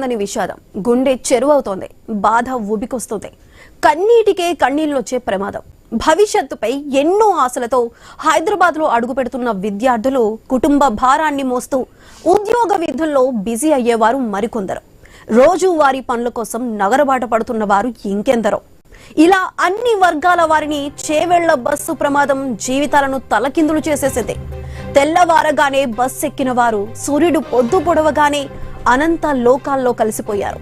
అని విషాదం గుండె చెరువవుతోంది. బాధ ఉబికొస్తుంది. కన్నీటికే కన్నీళ్లొచ్చే ప్రమాదం. భవిష్యత్తుపై ఎన్నో ఆశలతో హైదరాబాద్ లో అడుగు పెడుతున్న విద్యార్థులు కుటుంబ భారాన్ని మోస్తూ ఉద్యోగ విధుల్లో బిజీ అయ్యేవారు మరికొందరు. రోజు వారి పనుల కోసం నగరబాట పడుతున్న వారు ఇంకెందరో. ఇలా అన్ని వర్గాల వారిని చేవెళ్ల బస్సు ప్రమాదం జీవితాలను తలకిందులు చేసేసింది. తెల్లవారగానే బస్ ఎక్కిన వారు సూర్యుడు పొద్దు పొడవగానే అనంత లోకాల్లో కలిసిపోయారు.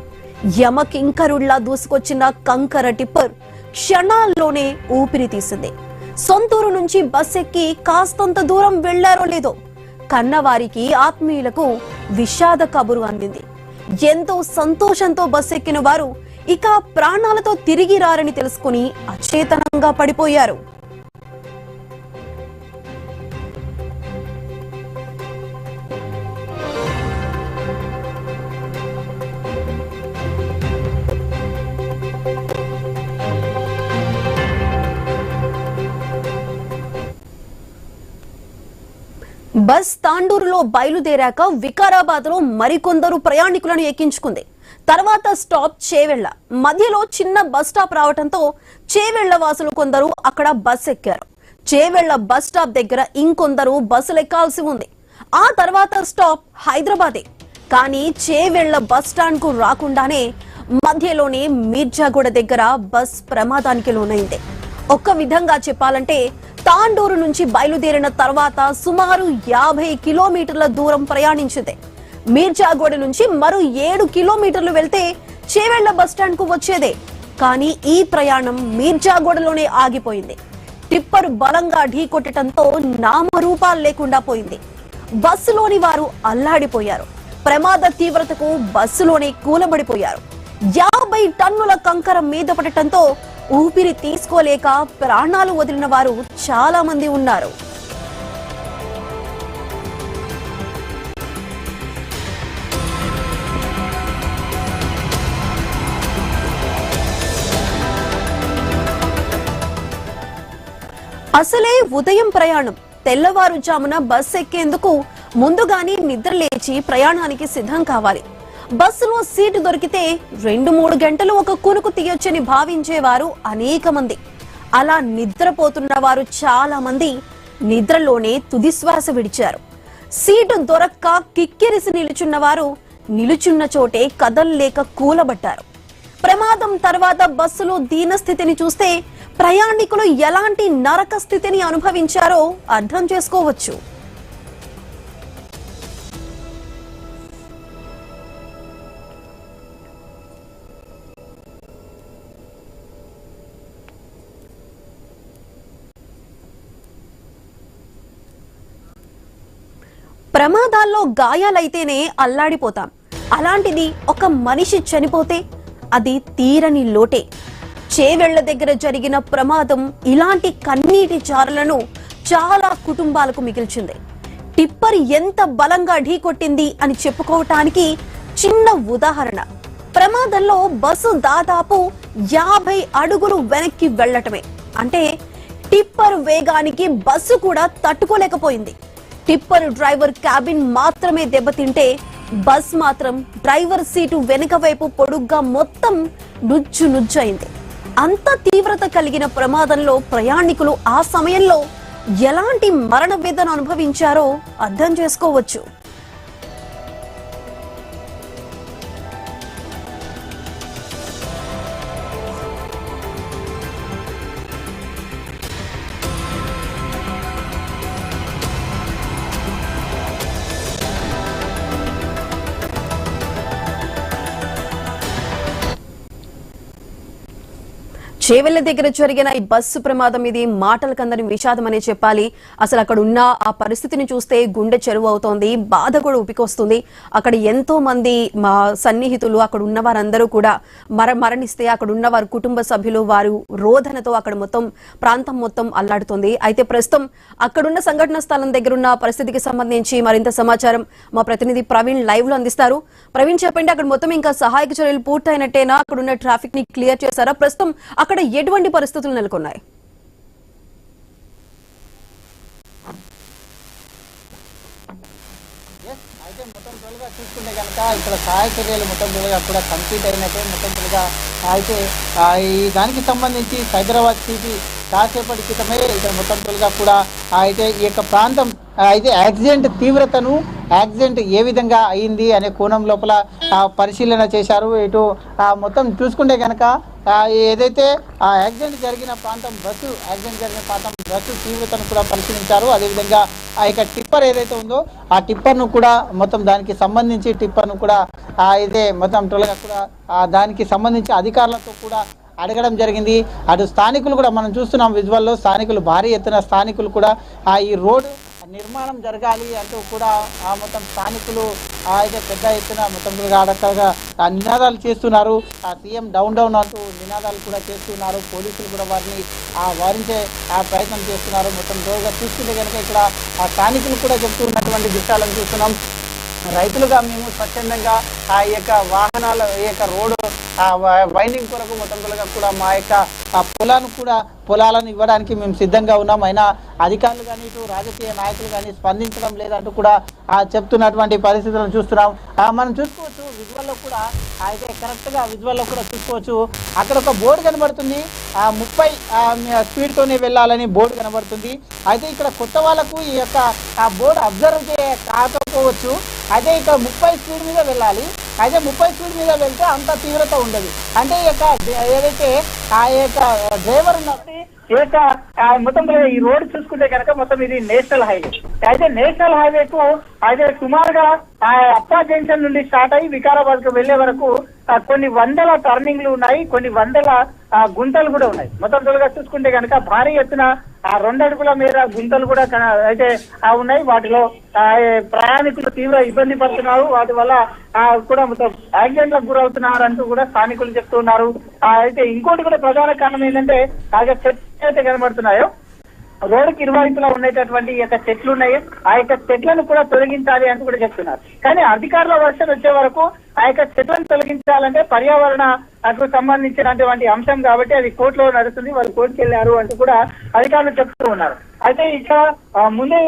యమకింకరుళ్లా దూసుకొచ్చిన కంకర టిప్పర్ క్షణాల్లోనే ఊపిరి తీసింది. సొంతూరు నుంచి బస్ ఎక్కి కాస్తంత దూరం వెళ్లారో లేదో కన్నవారికి ఆత్మీయులకు విషాద కబురు అందింది. ఎంతో సంతోషంతో బస్ ఎక్కిన వారు ఇక ప్రాణాలతో తిరిగి రారని తెలుసుకుని అచేతనంగా పడిపోయారు. బస్ తాండూరులో బయలుదేరాక వికారాబాద్ లో మరికొందరు ప్రయాణికులను ఎక్కించుకుంది. తర్వాత స్టాప్ చేవెళ్ల. మధ్యలో చిన్న బస్ స్టాప్ రావడంతో చేవెళ్ల వాసులు కొందరు అక్కడ బస్ ఎక్కారు. చేవెళ్ల బస్ స్టాప్ దగ్గర ఇంకొందరు బస్సులు ఎక్కాల్సి ఉంది. ఆ తర్వాత స్టాప్ హైదరాబాదే. కానీ చేవెళ్ల బస్ స్టాండ్ కు రాకుండానే మధ్యలోనే మీర్జాగూడ దగ్గర బస్ ప్రమాదానికి లోనైంది. ఒక్క విధంగా చెప్పాలంటే తాండూరు నుంచి బయలుదేరిన తర్వాత సుమారు 50 కిలోమీటర్ల దూరం ప్రయాణించింది. మీర్జాగూడ నుంచి మరో 7 కిలోమీటర్లు వెళ్తే చేవెళ్ల బస్టాండ్ కు వచ్చేదే. కానీ ఈ ప్రయాణం మీర్జాగూడలోనే ఆగిపోయింది. టిప్పర్ బలంగా ఢీకొట్టడంతో నామరూపాలు లేకుండా పోయింది. బస్సులోని వారు అల్లాడిపోయారు. ప్రమాద తీవ్రతకు బస్సులోనే కూలబడిపోయారు. 50 టన్నుల కంకర మీద పడటంతో ఊపిరి తీసుకోలేక ప్రాణాలు వదిలిన వారు చాలా మంది ఉన్నారు. అసలే ఉదయం ప్రయాణం. తెల్లవారుజామున బస్ ఎక్కేందుకు ముందుగానే నిద్ర లేచి ప్రయాణానికి సిద్ధం కావాలి. బస్సులో సీటు దొరికితే 2-3 గంటలు ఒక కునుకు తీయొచ్చని భావించేవారు అనేక మంది. అలా నిద్రపోతున్న వారు చాలా మంది నిద్రలోనే తుది శ్వాస విడిచారు. సీటు దొరక్క కిక్కిరిసి నిలుచున్న వారు నిలుచున్న చోటే కదల్లేక కూలబట్టారు. ప్రమాదం తర్వాత బస్సులో దీనస్థితిని చూస్తే ప్రయాణికులు ఎలాంటి నరక స్థితిని అనుభవించారో అర్థం చేసుకోవచ్చు. ప్రమాదాల్లో గాయాలైతేనే అల్లాడిపోతాం. అలాంటిది ఒక మనిషి చనిపోతే అది తీరని లోటే. చేవెళ్ల దగ్గర జరిగిన ప్రమాదం ఇలాంటి కన్నీటి చారలను చాలా కుటుంబాలకు మిగిల్చింది. టిప్పర్ ఎంత బలంగా ఢీకొట్టింది అని చెప్పుకోవటానికి చిన్న ఉదాహరణ. ప్రమాదంలో బస్సు దాదాపు 50 అడుగులు వెనక్కి వెళ్లటమే. అంటే టిప్పర్ వేగానికి బస్సు కూడా తట్టుకోలేకపోయింది. టిప్పర్ డ్రైవర్ క్యాబిన్ మాత్రమే దెబ్బతింటే బస్ మాత్రం డ్రైవర్ సీటు వెనుక వైపు పొడుగ్గా మొత్తం నుజ్జు అయింది. అంత తీవ్రత కలిగిన ప్రమాదంలో ప్రయాణికులు ఆ సమయంలో ఎలాంటి మరణ వేదన అనుభవించారో అర్థం చేసుకోవచ్చు. చేవెళ్ల దగ్గర జరిగిన ఈ బస్సు ప్రమాదం ఇది మాటలకందని విషాదం అనే చెప్పాలి. అసలు అక్కడ ఉన్న ఆ పరిస్థితిని చూస్తే గుండె చెరువు అవుతోంది. బాధ కూడా ఉపికొస్తుంది. అక్కడ ఎంతో మంది మా సన్నిహితులు అక్కడ ఉన్న వారందరూ కూడా మరణిస్తే అక్కడ ఉన్న వారి కుటుంబ సభ్యులు వారు రోదనతో అక్కడ మొత్తం ప్రాంతం మొత్తం అల్లాడుతోంది. అయితే ప్రస్తుతం అక్కడున్న సంఘటన స్థలం దగ్గర ఉన్న పరిస్థితికి సంబంధించి మరింత సమాచారం మా ప్రతినిధి ప్రవీణ్ లైవ్ లో అందిస్తారు. ప్రవీణ్, చెప్పండి, అక్కడ మొత్తం ఇంకా సహాయక చర్యలు పూర్తయినట్టేనా? అక్కడ ఉన్న ట్రాఫిక్ ని క్లియర్ చేశారా? ప్రస్తుతం అక్కడ ఎటువంటి పరిస్థితులు నెలకొన్నాయి? అయితే మొత్తం చూసుకుంటే కనుక ఇక్కడ సహాయ చర్యలు మొత్తం కూడా కంప్లీట్ అయినట్టే మొత్తం అయితే ఈ దానికి సంబంధించి హైదరాబాద్ సిటీ కాసేపటి క్రితమే ఇక్కడ మొత్తం కూడా అయితే ఈ యొక్క ప్రాంతం అయితే యాక్సిడెంట్ తీవ్రతను యాక్సిడెంట్ ఏ విధంగా అయింది అనే కోణం లోపల పరిశీలన చేశారు. ఇటు మొత్తం చూసుకుంటే కనుక ఏదైతే యాక్సిడెంట్ జరిగిన ప్రాంతం బస్సు తీవ్రతను కూడా పరిశీలించారు. అదేవిధంగా ఆ యొక్క టిప్పర్ ఏదైతే ఉందో ఆ టిప్పర్ను కూడా మొత్తం దానికి సంబంధించి టిప్పర్ను కూడా అయితే మొత్తం కూడా దానికి సంబంధించి అధికారులతో కూడా అడగడం జరిగింది. అటు స్థానికులు కూడా మనం చూస్తున్నాం విజువల్లో, స్థానికులు భారీ ఎత్తున స్థానికులు కూడా ఈ రోడ్డు నిర్మాణం జరగాలి అంటూ కూడా మొత్తం స్థానికులు అయితే పెద్ద ఎత్తున మొత్తం అడగగా నినాదాలు చేస్తున్నారు. సీఎం డౌన్ అంటూ నినాదాలు కూడా చేస్తున్నారు. పోలీసులు కూడా వారిని వారించే ప్రయత్నం చేస్తున్నారు. మొత్తం రోజుగా చూస్తుంటే కనుక ఇక్కడ స్థానికులు కూడా చెప్తున్నటువంటి విషయాలను చూస్తున్నాం. రైతులుగా మేము స్వచ్ఛందంగా ఈ యొక్క వాహనాల ఈ యొక్క రోడ్డు వైండింగ్ కొరకు మొత్తం కూడా మా యొక్క పొలాలను ఇవ్వడానికి మేము సిద్ధంగా ఉన్నాం. అయినా అధికారులు కానీ ఇటు రాజకీయ నాయకులు కానీ స్పందించడం లేదంటూ కూడా చెప్తున్నటువంటి పరిస్థితులను చూస్తున్నాం. మనం చూసుకోవచ్చు విజువల్లో కూడా అయితే కరెక్ట్గా విజువల్లో కూడా చూసుకోవచ్చు. అక్కడ ఒక బోర్డు కనబడుతుంది, 30 స్పీడ్తోనే వెళ్ళాలని బోర్డు కనబడుతుంది. అయితే ఇక్కడ కొత్త వాళ్ళకు ఈ యొక్క బోర్డు అబ్జర్వ్ కాకపోవచ్చు. అయితే ఇక్కడ 30 స్పీడ్ మీద వెళ్ళాలి. అయితే 30 స్పీడ్ మీద వెళ్తే అంత తీవ్రత ఉండదు. అంటే ఈ యొక్క ఏదైతే ఆ యొక్క డ్రైవర్ ఉన్నప్పుడు ఈ యొక్క మొత్తం ఈ రోడ్డు చూసుకుంటే కనుక మొత్తం ఇది నేషనల్ హైవే. అయితే నేషనల్ హైవేకు అయితే సుమారుగా అప్పా జంక్షన్ నుండి స్టార్ట్ అయ్యి వికారాబాద్ కు వెళ్లే వరకు కొన్ని వందల టర్నింగ్లు ఉన్నాయి, కొన్ని వందల గుంతలు కూడా ఉన్నాయి. మొత్తం చూసుకుంటే కనుక భారీ ఎత్తున 2 అడుగుల మేర గుంతలు కూడా అయితే ఉన్నాయి. వాటిలో ప్రయాణికులు తీవ్ర ఇబ్బంది పడుతున్నారు. వాటి వల్ల కూడా మొత్తం యాక్సిడెంట్లకు గురవుతున్నారు అంటూ కూడా స్థానికులు చెప్తున్నారు. అయితే ఇంకోటి కూడా ప్రధాన కారణం ఏంటంటే చెట్లు అయితే కనబడుతున్నాయో రోడ్డుకి ఇరువైపులా ఉండేటటువంటి ఈ యొక్క చెట్లు ఉన్నాయి. ఆ యొక్క చెట్లను కూడా తొలగించాలి అని కూడా చెప్తున్నారు. కానీ అధికారుల వర్షం వచ్చే వరకు ఆ యొక్క చెట్లను తొలగించాలంటే పర్యావరణకు సంబంధించినటువంటి అంశం కాబట్టి అది కోర్టులో నడుస్తుంది. వాళ్ళు కోర్టుకు వెళ్ళారు అంటూ కూడా అధికారులు చెప్తూ ఉన్నారు. అయితే ఇక్కడ ముందే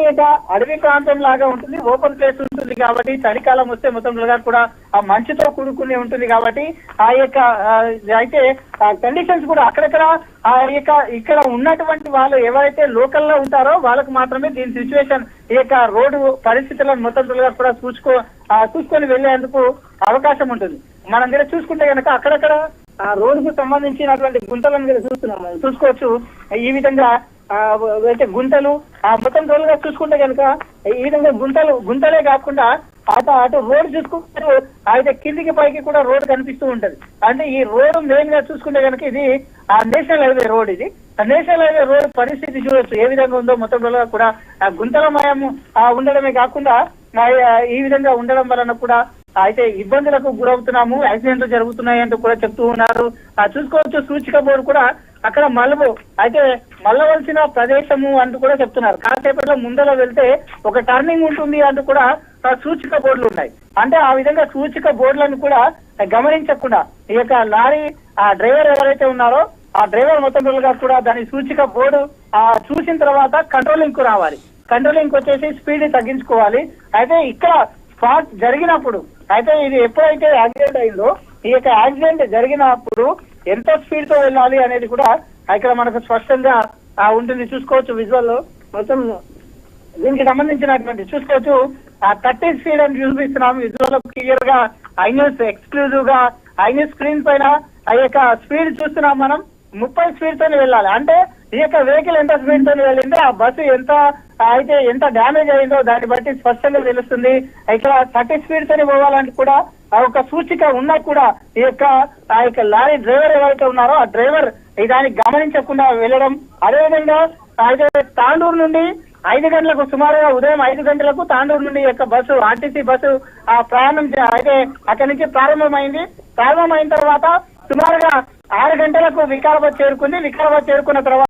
అడవి ప్రాంతం లాగా ఉంటుంది, ఓపెన్ ప్లేస్ ఉంటుంది కాబట్టి చలికాలం వస్తే మొత్తం కూడా ఆ మంచుతో కూడుకుని ఉంటుంది కాబట్టి ఆ యొక్క అయితే కండిషన్స్ కూడా అక్కడక్కడ ఆ యొక్క ఇక్కడ ఉన్నటువంటి వాళ్ళు ఎవరైతే లోకల్లో ఉంటారో వాళ్ళకు మాత్రమే దీని సిచ్యువేషన్ ఈ యొక్క రోడ్డు పరిస్థితులను మొత్తం కూడా చూసుకొని వెళ్లేందుకు అవకాశం ఉంటుంది. మనం కూడా చూసుకుంటే కనుక అక్కడక్కడ ఆ రోడ్డుకు సంబంధించినటువంటి గుంతలను కూడా చూసుకోవచ్చు. ఈ విధంగా అయితే గుంతలు మొత్తం రోజులుగా చూసుకుంటే కనుక ఈ విధంగా గుంతలే కాకుండా అటు రోడ్డు చూసుకుంటే అయితే కిందికి పైకి కూడా రోడ్డు కనిపిస్తూ ఉంటది. అంటే ఈ రోడ్డు మెయిన్ గా చూసుకుంటే కనుక ఇది నేషనల్ హైవే రోడ్. ఇది నేషనల్ హైవే రోడ్ పరిస్థితి చూడొచ్చు ఏ విధంగా ఉందో. మొత్తం రోజుగా కూడా గుంతలమయం ఉండడమే కాకుండా ఈ విధంగా ఉండడం వలన కూడా అయితే ఇబ్బందులకు గురవుతున్నాము, యాక్సిడెంట్లు జరుగుతున్నాయి అంటూ కూడా చెప్తూ ఉన్నారు. చూసుకోవచ్చు సూచిక బోర్డు కూడా అక్కడ మళ్ళవలసిన ప్రదేశము అంటూ కూడా చెప్తున్నారు. కాసేపట్లో ముందర వెళ్తే ఒక టర్నింగ్ ఉంటుంది అంటూ కూడా సూచిక బోర్డులు ఉన్నాయి. అంటే ఆ విధంగా సూచిక బోర్డులను కూడా గమనించకుండా ఈ యొక్క లారీ డ్రైవర్ ఎవరైతే ఉన్నారో ఆ డ్రైవర్ మొత్తం కూడా దాని సూచిక బోర్డు చూసిన తర్వాత కంట్రోలింగ్ కు రావాలి. కంట్రోలింగ్ వచ్చేసి స్పీడ్ తగ్గించుకోవాలి. అయితే ఇక్కడ స్పాట్ జరిగినప్పుడు అయితే ఇది ఎప్పుడైతే యాక్సిడెంట్ అయిందో ఈ యొక్క యాక్సిడెంట్ జరిగినప్పుడు ఎంత స్పీడ్ తో వెళ్ళాలి అనేది కూడా ఇక్కడ మనకు స్పష్టంగా ఉంటుంది. చూసుకోవచ్చు విజువల్ మొత్తం దీనికి సంబంధించినటువంటి చూసుకోవచ్చు 30 స్పీడ్ అని చూపిస్తున్నాం. విజువల్ క్లియర్ గా ఐన్యూస్ ఎక్స్క్లూజివ్ గా ఐన్యూస్ స్క్రీన్ పైన ఆ యొక్క స్పీడ్ చూస్తున్నాం. మనం 30 స్పీడ్ తోనే వెళ్ళాలి. అంటే ఈ యొక్క వెహికల్ ఎంత స్పీడ్ తోనే వెళ్ళిందో ఆ బస్సు ఎంత డ్యామేజ్ అయిందో దాన్ని బట్టి స్పష్టంగా తెలుస్తుంది. ఇక్కడ 30 స్పీడ్ తోనే పోవాలంటే కూడా ఒక సూచిక ఉన్నా కూడా ఈ యొక్క లారీ డ్రైవర్ ఎవరైతే ఉన్నారో ఆ డ్రైవర్ దాన్ని గమనించకుండా వెళ్ళడం. అదేవిధంగా అయితే తాండూరు నుండి 5 గంటలకు సుమారుగా ఉదయం 5 గంటలకు తాండూరు నుండి యొక్క బస్సు ఆర్టీసీ బస్సు ప్రయాణం అయితే అక్కడి నుంచి ప్రారంభమైంది. ప్రారంభమైన తర్వాత సుమారుగా 6 గంటలకు వికారాబాద్ చేరుకుంది. వికారాబాద్ చేరుకున్న తర్వాత